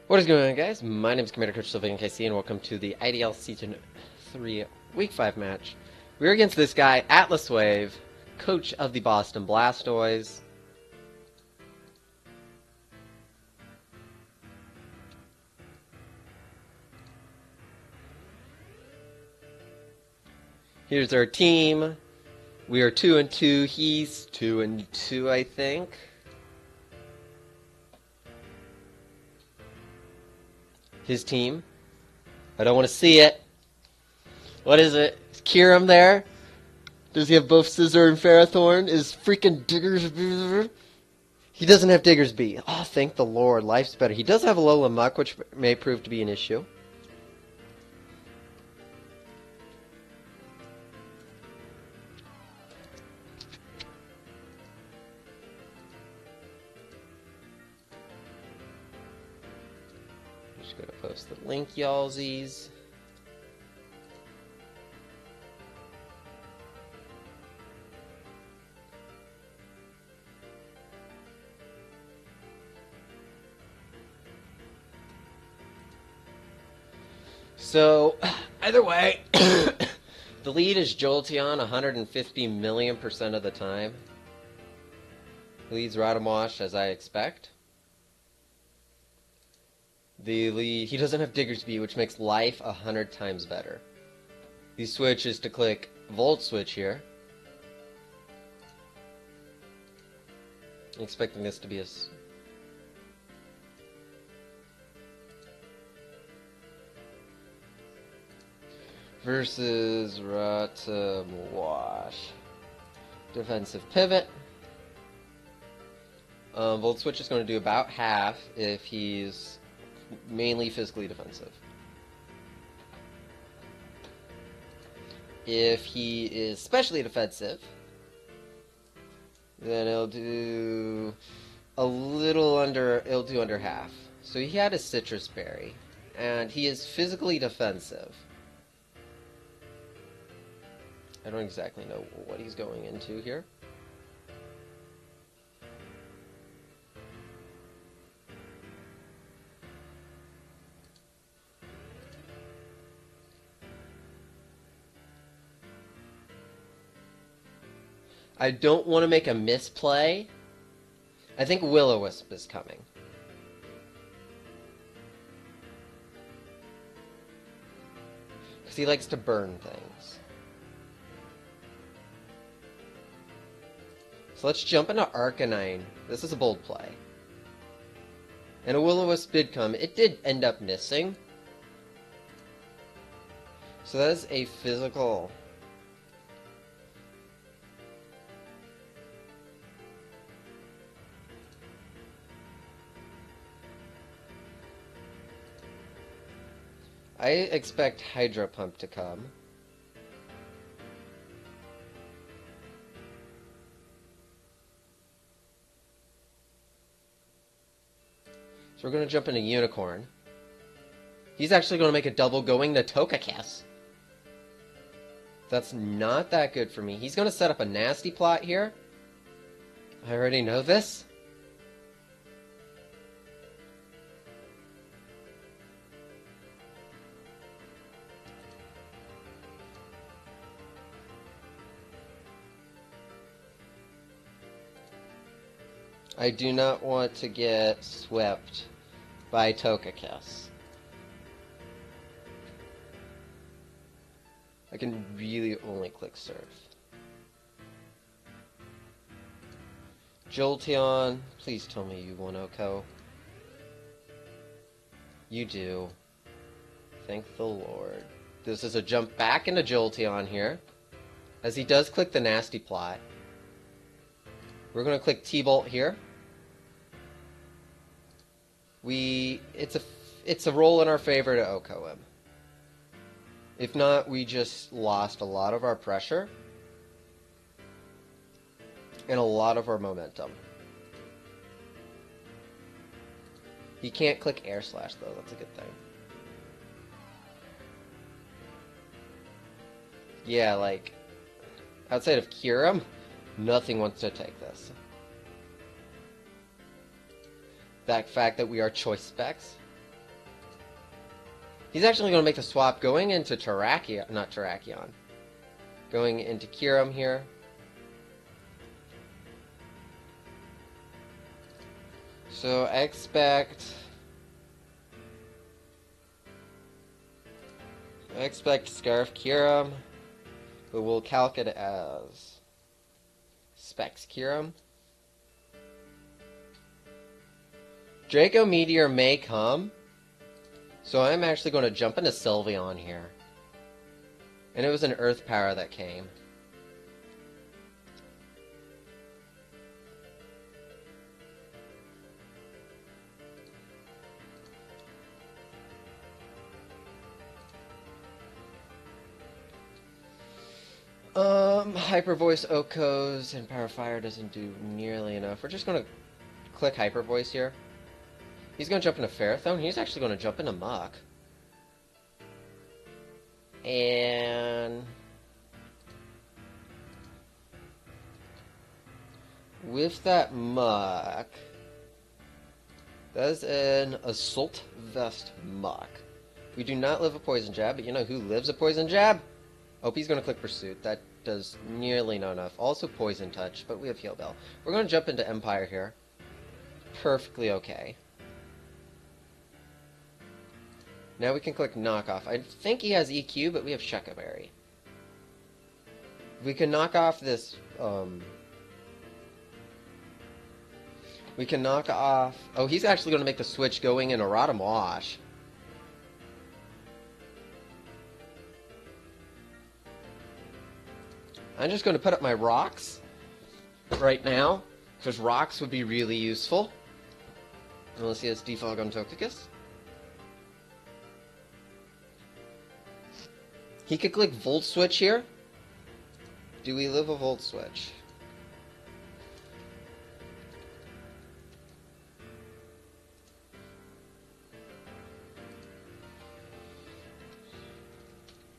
What is going on, guys? My name is Commander Coach Sylveon KC, and welcome to the IDL Season 3 Week 5 match. We're against this guy, Atlas Wave, coach of the Boston Blastoise. Here's our team. We are 2-2. He's 2-2, I think. His team. I don't want to see it. What is it? Is Kyurem there? Does he have both Scizor and Ferrothorn? Is freaking Diggersby? He doesn't have Diggersby. Oh, thank the Lord. Life's better. He does have a Alola Muck, which may prove to be an issue. Just gonna post the link, y'allsies. So, either way, the lead is Jolteon 150 million% of the time. Leads Rotomosh, as I expect. The lead, he doesn't have Diggersby, which makes life 100 times better. The switch is to click Volt Switch here. I'm expecting this to be a... versus Rotomosh. Defensive pivot. Volt Switch is going to do about half if he's mainly physically defensive. If he is specially defensive, then it'll do a little under, it'll do under half. So he had a Citrus Berry, and he is physically defensive. I don't exactly know what he's going into here. I don't want to make a misplay. I think Will-O-Wisp is coming. Because he likes to burn things. So let's jump into Arcanine. This is a bold play. And a Will-O-Wisp did come. It did end up missing. So that is a physical... I expect Hydro Pump to come. So we're going to jump into Unicorn. He's actually going to make a double going to Togekiss. That's not that good for me. He's going to set up a nasty plot here. I already know this. I do not want to get swept by Togekiss. I can really only click Surf. Jolteon, please tell me you want Oko. You do. Thank the Lord. This is a jump back into Jolteon here, as he does click the nasty plot. We're going to click T-Bolt here. It's a roll in our favor to Oko him. If not, we just lost a lot of our pressure and a lot of our momentum. He can't click Air Slash though, that's a good thing. Yeah, like, outside of Kyurem, nothing wants to take this. That fact that we are choice specs. He's actually going to make the swap going into Terrakion, not Terrakion. Going into Kyurem here. So I expect Scarf Kyurem, but we'll calc it as Specs Kyurem. Draco Meteor may come, so I'm actually going to jump into Sylveon here. And it was an Earth Power that came. Hyper Voice Okos and Power Fire doesn't do nearly enough. We're just going to click Hyper Voice here. He's going to jump into Ferrothorn. He's actually going to jump into Muck. And with that Muck, that is an Assault Vest Muck. We do not live a Poison Jab, but you know who lives a Poison Jab? Oh, he's going to click Pursuit. That does nearly not enough. Also Poison Touch, but we have Heal Bell. We're going to jump into Empire here. Perfectly okay. Now we can click Knockoff. I think he has EQ, but we have Shuckle Berry. We can knock off this, we can knock off... Oh, he's actually going to make the switch going in a Rotom Wash. I'm just going to put up my rocks right now, because rocks would be really useful. Unless he has Defog on Toxicus. He could click Volt Switch here. Do we live a Volt Switch?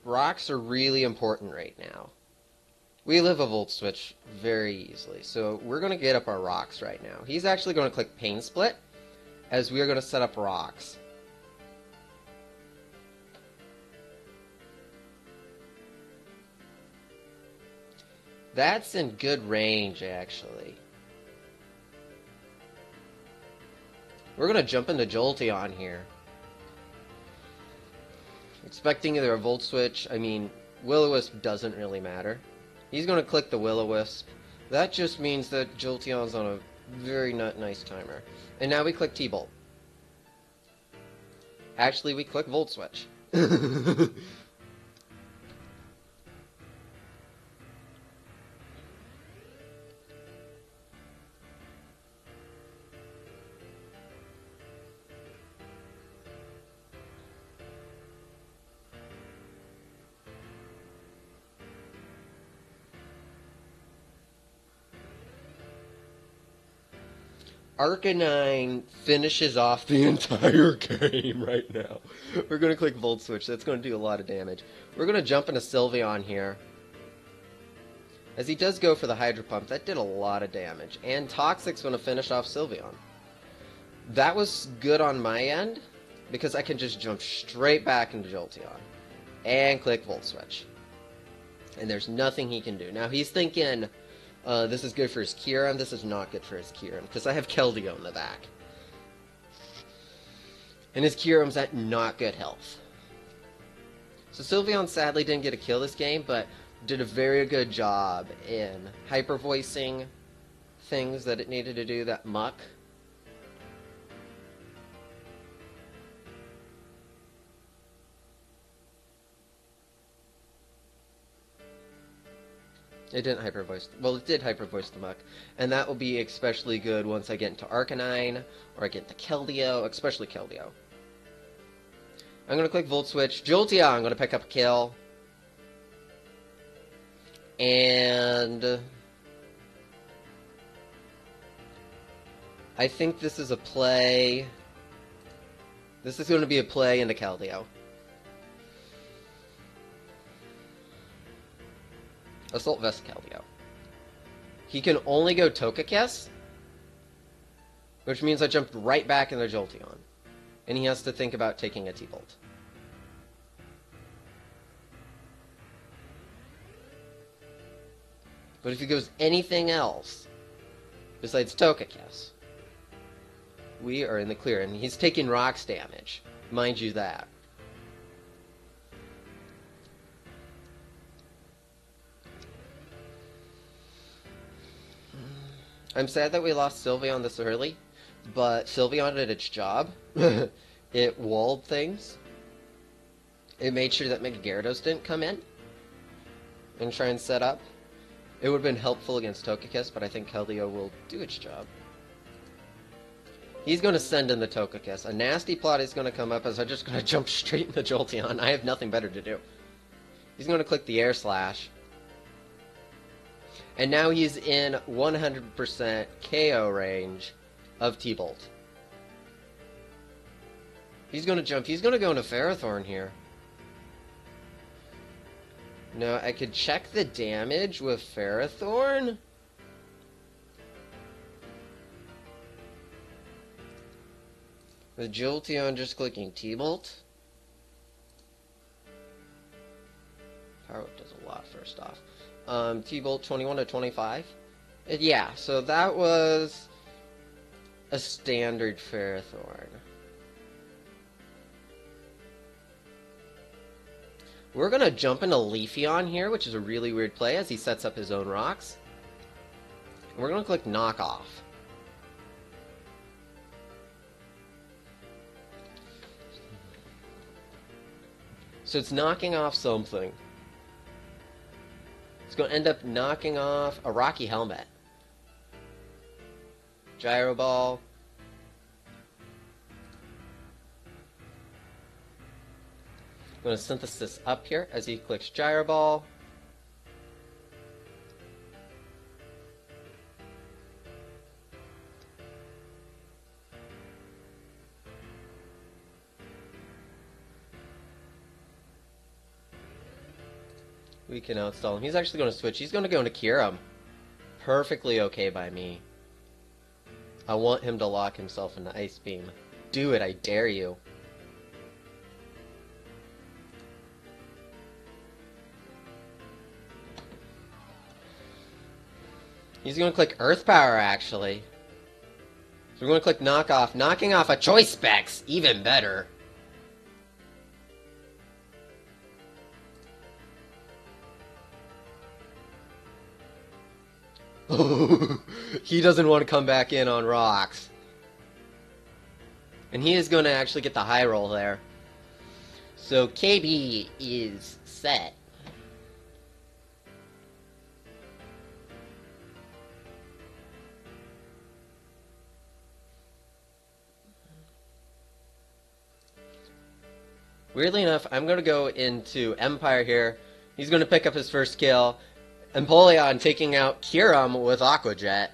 Rocks are really important right now. We live a Volt Switch very easily, so we're going to get up our rocks right now. He's actually going to click Pain Split, as we are going to set up rocks. That's in good range, actually. We're going to jump into Jolteon here. Expecting either a Volt Switch. I mean, Will-O-Wisp doesn't really matter. He's going to click the Will-O-Wisp. That just means that Jolteon's on a very not nice timer. And now we click T-Bolt. Actually, we click Volt Switch. Arcanine finishes off the entire game right now. We're going to click Volt Switch. That's going to do a lot of damage. We're going to jump into Sylveon here. As he does go for the Hydro Pump, that did a lot of damage. And Toxic's going to finish off Sylveon. That was good on my end, because I can just jump straight back into Jolteon. And click Volt Switch. And there's nothing he can do. Now he's thinking... this is good for his Kyurem, this is not good for his Kyurem, because I have Keldeo in the back. And his Kyurem's at not good health. So Sylveon sadly didn't get a kill this game, but did a very good job in hyper-voicing things that it needed to do, that Muck. It didn't hyper voice. Well, it did hyper voice the Muck, and that will be especially good once I get into Arcanine or I get into Keldeo, especially Keldeo. I'm gonna click Volt Switch. Jolteon, I'm gonna pick up a kill, and I think this is a play. This is going to be a play into Keldeo. Assault Vest Keldeo. He can only go Toxicus, which means I jumped right back into Jolteon. And he has to think about taking a T-Bolt. But if he goes anything else besides Togekiss, we are in the clear. And he's taking rocks damage. Mind you that. I'm sad that we lost Sylveon this early, but Sylveon did its job. It walled things. It made sure that Mega Gyarados didn't come in and try and set up. It would have been helpful against Togekiss, but I think Keldeo will do its job. He's going to send in the Togekiss. A nasty plot is going to come up as I'm just going to jump straight in the Jolteon. I have nothing better to do. He's going to click the Air Slash. And now he's in 100% KO range of T-Bolt. He's going to jump. He's going to go into Ferrothorn here. No, I could check the damage with Ferrothorn. With Jolteon just clicking T-Bolt. Power Whip does a lot first off. T-Bolt 21 to 25. Yeah, so that was a standard Ferrothorn. We're going to jump into Leafeon here, which is a really weird play as he sets up his own rocks. And we're going to click Knock Off. So it's knocking off something. It's going to end up knocking off a Rocky Helmet. Gyro Ball. I'm going to synthesis up here as he clicks Gyro Ball. We can outstall him. He's actually going to switch. He's going to go into Kyurem. Perfectly okay by me. I want him to lock himself into Ice Beam. Do it, I dare you. He's going to click Earth Power, actually. So we're going to click Knock Off. Knocking off a Choice Specs. Even better. He doesn't want to come back in on rocks. And he is going to actually get the high roll there. So KB is set. Weirdly enough, I'm going to go into Empire here. He's going to pick up his first kill. Empoleon taking out Kyurem with Aqua Jet.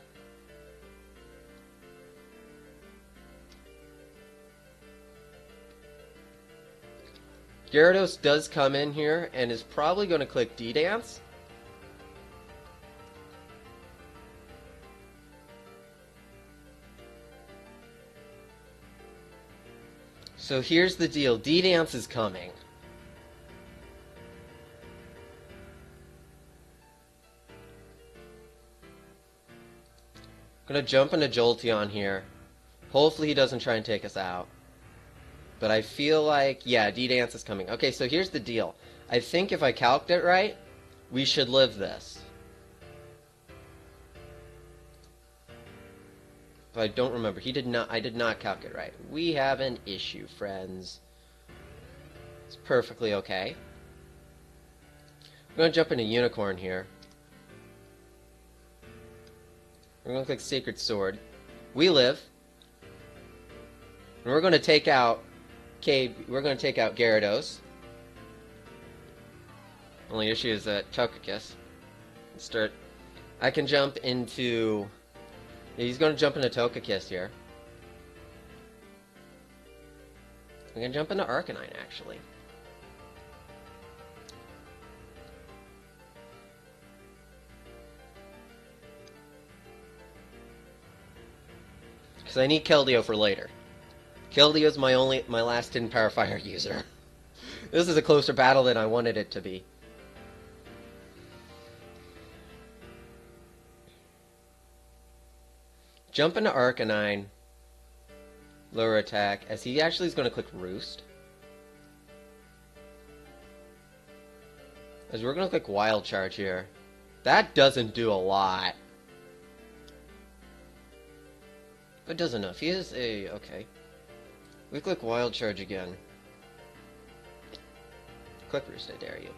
Gyarados does come in here and is probably going to click D-Dance. So here's the deal. D-Dance is coming. I'm going to jump into Jolteon here. Hopefully he doesn't try and take us out. But I feel like, yeah, D-Dance is coming. Okay, so here's the deal. I think if I calced it right, we should live this. But I don't remember. I did not calc it right. We have an issue, friends. It's perfectly okay. I'm going to jump into Unicorn here. We're going to click Sacred Sword. We live. And we're going to take out Gyarados. Only issue is that Togekiss. I can jump into... Yeah, he's going to jump into Togekiss here. I'm going to jump into Arcanine, actually. Because I need Keldeo for later. Keldeo's my last hidden Power Fire user. This is a closer battle than I wanted it to be. Jump into Arcanine. Lower attack, as he actually is going to click Roost. As we're going to click Wild Charge here. That doesn't do a lot. But does enough. He is a... okay. We click Wild Charge again. Click Roost, I dare you.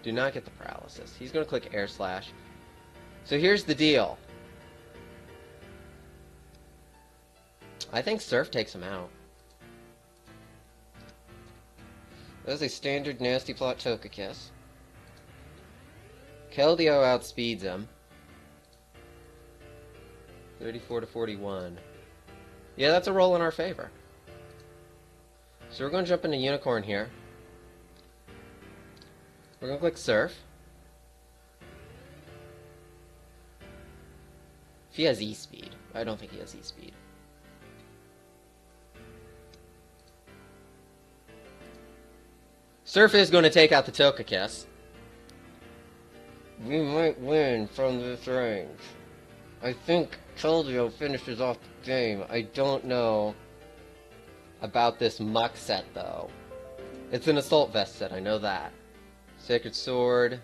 Do not get the paralysis. He's going to click Air Slash. So here's the deal. I think Surf takes him out. That's a standard Nasty Plot Togekiss. Keldeo outspeeds him. 34 to 41. Yeah, that's a roll in our favor. So we're going to jump into Unicorn here. We're going to click Surf. If he has E-Speed. I don't think he has E-Speed. Surf is going to take out the Togekiss. We might win from this range. I think Keldeo finishes off the game. I don't know about this Muck set, though. It's an Assault Vest set, I know that. Sacred Sword.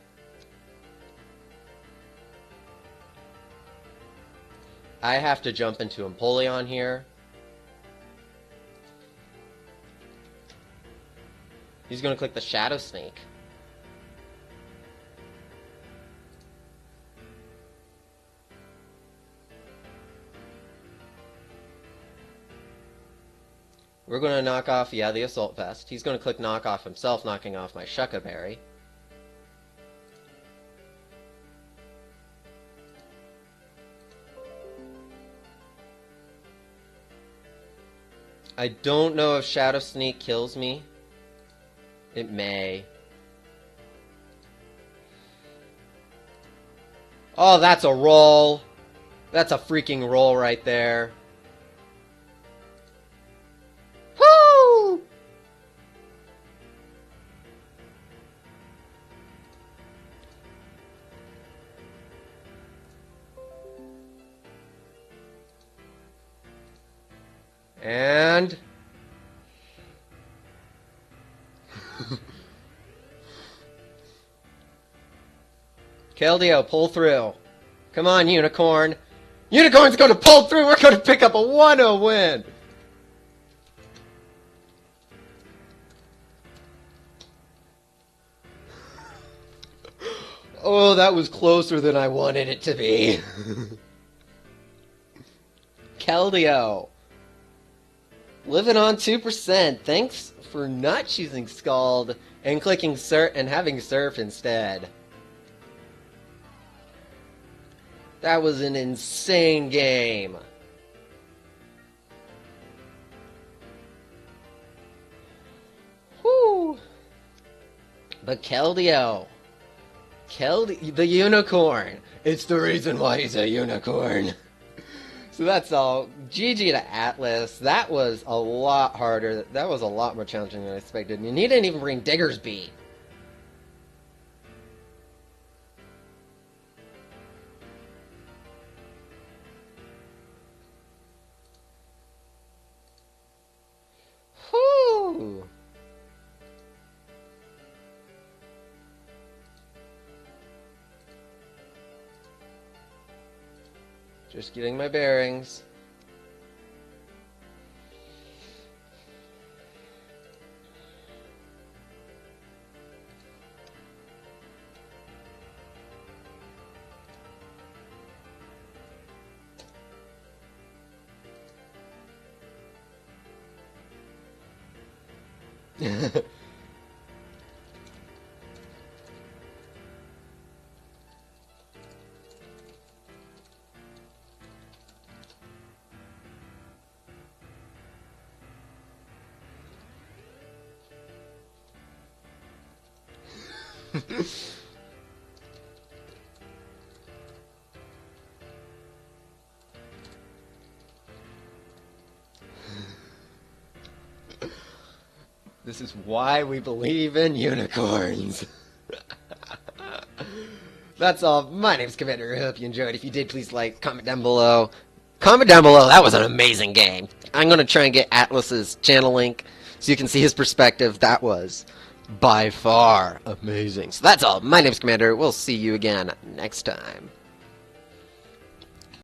I have to jump into Empoleon here. He's going to click the Shadow Sneak. We're going to knock off, yeah, the Assault Vest. He's going to click knock off himself, knocking off my Shucca Berry. I don't know if Shadow Sneak kills me. It may. Oh, that's a roll. That's a freaking roll right there. Woo! And... Keldeo, pull through. Come on, Unicorn. Unicorn's going to pull through. We're going to pick up a 1-0 win. Oh, that was closer than I wanted it to be. Keldeo. Living on 2%. Thanks for not choosing Scald and clicking Surf and having Surf instead. That was an insane game. Whew. But Keldeo. The unicorn. It's the reason why he's a unicorn. So that's all. GG to Atlas. That was a lot harder. That was a lot more challenging than I expected. And he didn't even bring Diggersby. Whew. Just getting my bearings. This is why we believe in unicorns. That's all. My name's Commander. I hope you enjoyed. If you did, please like, comment down below. Comment down below. That was an amazing game. I'm going to try and get Atlas's channel link so you can see his perspective. That was by far amazing. So that's all. My name's Commander. We'll see you again next time.